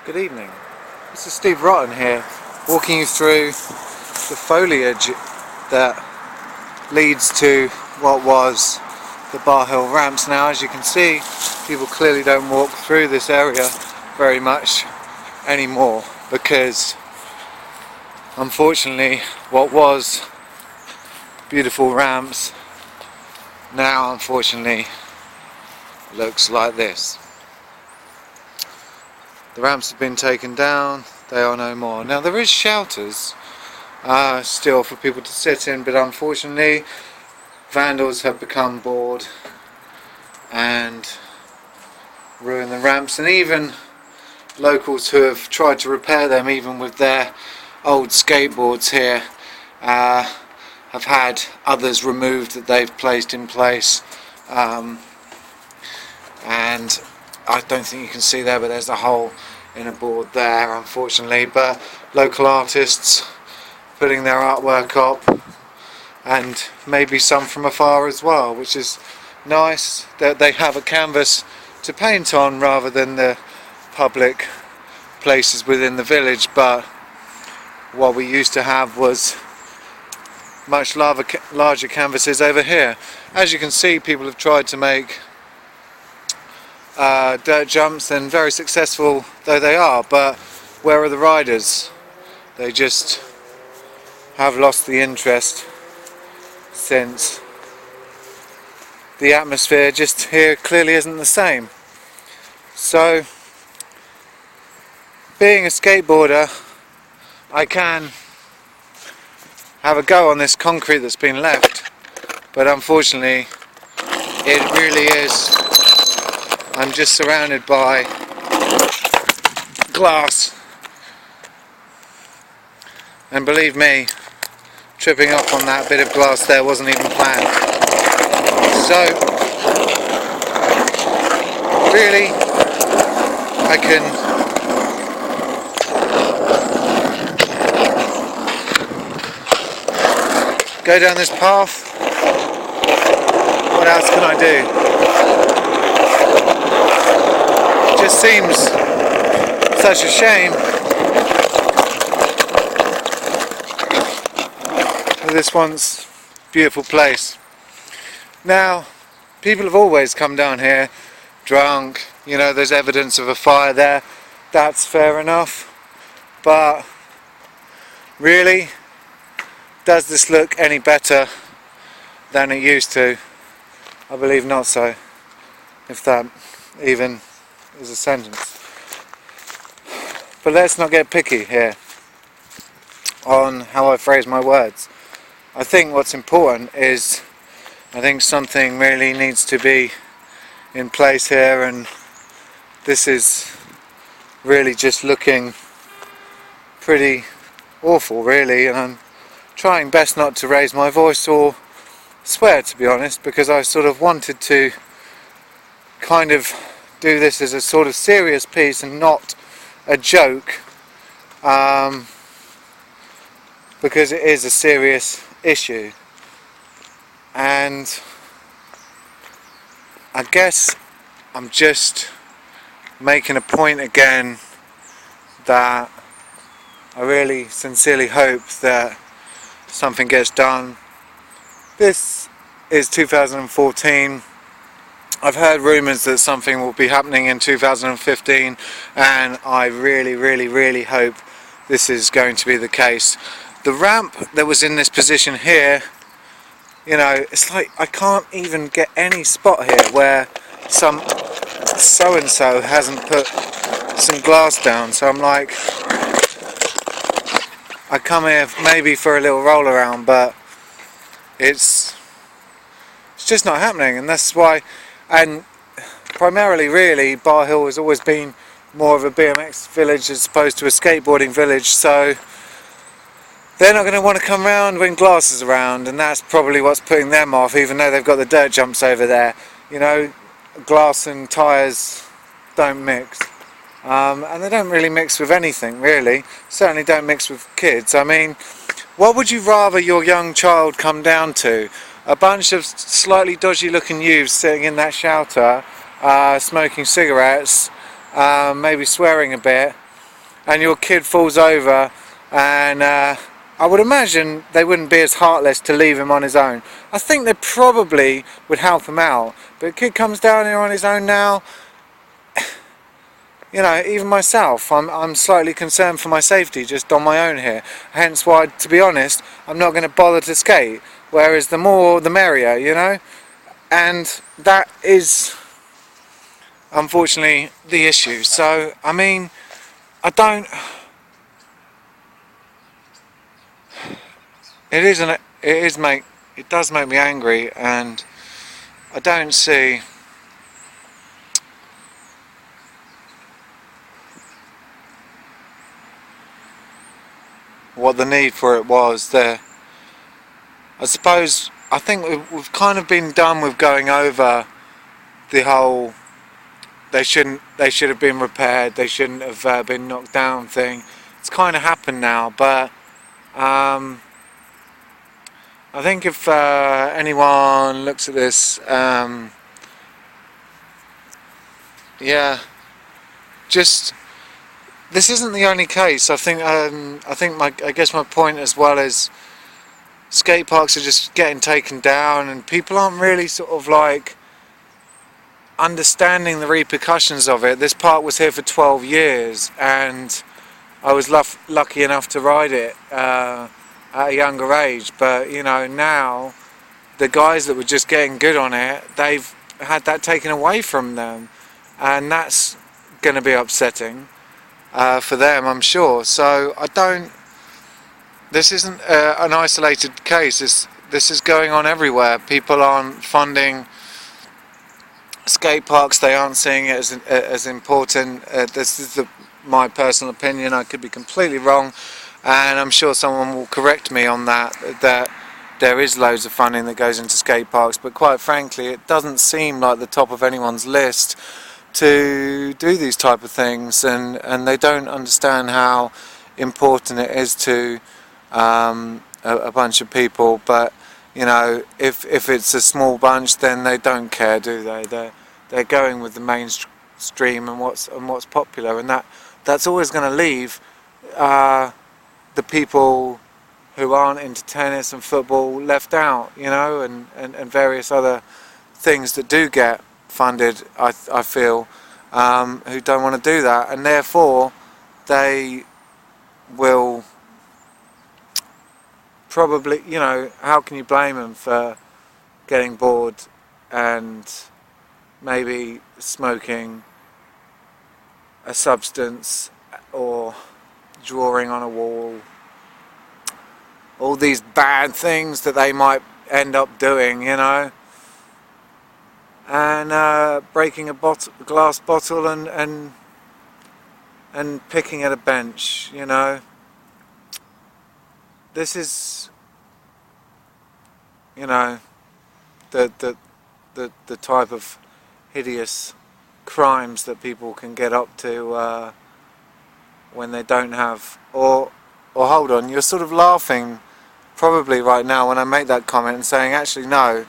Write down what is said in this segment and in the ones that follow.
Good evening. This is Steve Rotten here, walking you through the foliage that leads to what was the Bar Hill ramps. Now, as you can see, people clearly don't walk through this area very much anymore because, unfortunately, what was beautiful ramps now, unfortunately, looks like this. The ramps have been taken down, they are no more. Now there is shelters still for people to sit in, but unfortunately vandals have become bored and ruined the ramps, and even locals who have tried to repair them, even with their old skateboards here, have had others removed that they've placed in place. And I don't think you can see there, but there's a hole in a board there, unfortunately. But local artists putting their artwork up, and maybe some from afar as well, which is nice that they have a canvas to paint on rather than the public places within the village. But what we used to have was much larger canvases over here. As you can see, people have tried to make dirt jumps, and very successful though they are, but where are the riders? They just have lost the interest, since the atmosphere just here clearly isn't the same. So, being a skateboarder, I can have a go on this concrete that's been left, but unfortunately it really is, I'm just surrounded by glass, and believe me, tripping up on that bit of glass there wasn't even planned. So really, I can go down this path. What else can I do? It just seems such a shame for this once beautiful place. Now, people have always come down here drunk, you know, there's evidence of a fire there, that's fair enough, but really, does this look any better than it used to? I believe not so, if that even is a sentence. But let's not get picky here on how I phrase my words. I think what's important is, I think something really needs to be in place here, and this is really just looking pretty awful really, and I'm trying best not to raise my voice or swear, to be honest, because I sort of wanted to kind of do this as a sort of serious piece and not a joke, because it is a serious issue. And I guess I'm just making a point again that I really sincerely hope that something gets done. This is 2014. I've heard rumours that something will be happening in 2015, and I really hope this is going to be the case. The ramp that was in this position here, you know, it's like I can't even get any spot here where some so-and-so hasn't put some glass down, so I'm like, I come here maybe for a little roll around, but it's just not happening, and that's why. And primarily really, Bar Hill has always been more of a BMX village as opposed to a skateboarding village, so they're not going to want to come round when glass is around, and that's probably what's putting them off, even though they've got the dirt jumps over there. You know, glass and tyres don't mix, and they don't really mix with anything really, certainly don't mix with kids. I mean, what would you rather your young child come down to? A bunch of slightly dodgy looking youths sitting in that shelter, smoking cigarettes, maybe swearing a bit, and your kid falls over, and I would imagine they wouldn't be as heartless to leave him on his own. I think they probably would help him out, but a kid comes down here on his own now. You know, even myself, I'm slightly concerned for my safety just on my own here. Hence why, to be honest, I'm not going to bother to skate. Whereas the more the merrier, you know? And that is, unfortunately, the issue. So, I mean, I don't... It does make me angry, and I don't see... what the need for it was there. I think we've kind of been done with going over the whole they should have been repaired, they shouldn't have been knocked down thing. It's kind of happened now, but I think if anyone looks at this, yeah, just this isn't the only case. I guess my point as well is skate parks are just getting taken down, and people aren't really sort of like understanding the repercussions of it. This park was here for 12 years, and I was lucky enough to ride it at a younger age. But you know, now the guys that were just getting good on it, they've had that taken away from them, and that's going to be upsetting for them, I'm sure. So this isn't an isolated case. This is going on everywhere. People aren't funding skate parks. They aren't seeing it as important. This is my personal opinion. I could be completely wrong, and I'm sure someone will correct me on that. That there is loads of funding that goes into skate parks, but quite frankly, it doesn't seem like the top of anyone's list to do these type of things, and they don't understand how important it is to a bunch of people. But you know, if it's a small bunch, then they don't care, do they? They're going with the mainstream and what's popular, and that's always going to leave the people who aren't into tennis and football left out, you know, and various other things that do get funded, I feel, who don't want to do that, and therefore they will probably, you know, how can you blame them for getting bored and maybe smoking a substance or drawing on a wall, all these bad things that they might end up doing, you know, and breaking a glass bottle and picking at a bench, you know. This is, you know, the type of hideous crimes that people can get up to when they don't have, or hold on, you're sort of laughing probably right now when I make that comment and saying, actually no,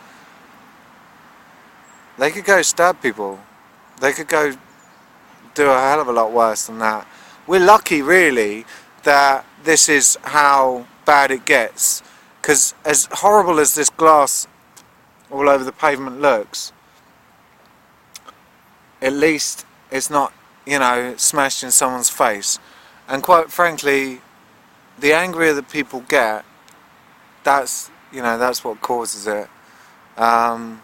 they could go stab people, they could go do a hell of a lot worse than that. We're lucky really that this is how bad it gets, because as horrible as this glass all over the pavement looks, at least it's not, you know, smashed in someone's face. And quite frankly, the angrier that people get, that's, you know, that's what causes it. But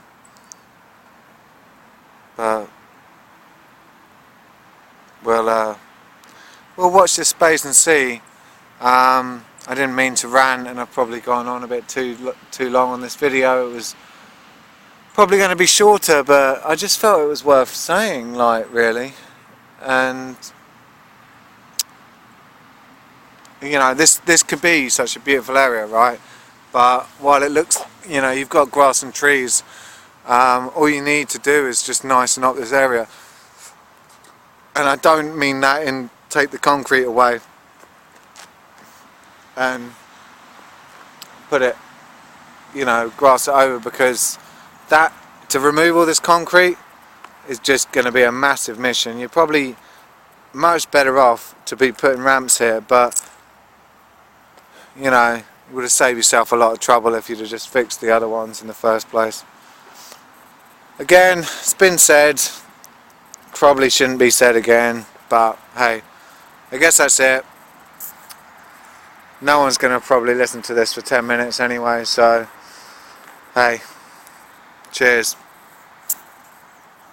we'll watch this space and see. I didn't mean to rant, and I've probably gone on a bit too long on this video. It was probably going to be shorter, but I just felt it was worth saying, like, really. And you know, this could be such a beautiful area, right? But while it looks, you know, you've got grass and trees, all you need to do is just nicen up this area. And I don't mean that in take the concrete away and put it, you know, grass it over, because that, to remove all this concrete, is just going to be a massive mission. You're probably much better off to be putting ramps here, but you know, you would have saved yourself a lot of trouble if you'd have just fixed the other ones in the first place. Again, it's been said, probably shouldn't be said again, but hey, I guess that's it. No one's going to probably listen to this for 10 minutes anyway, so hey, cheers.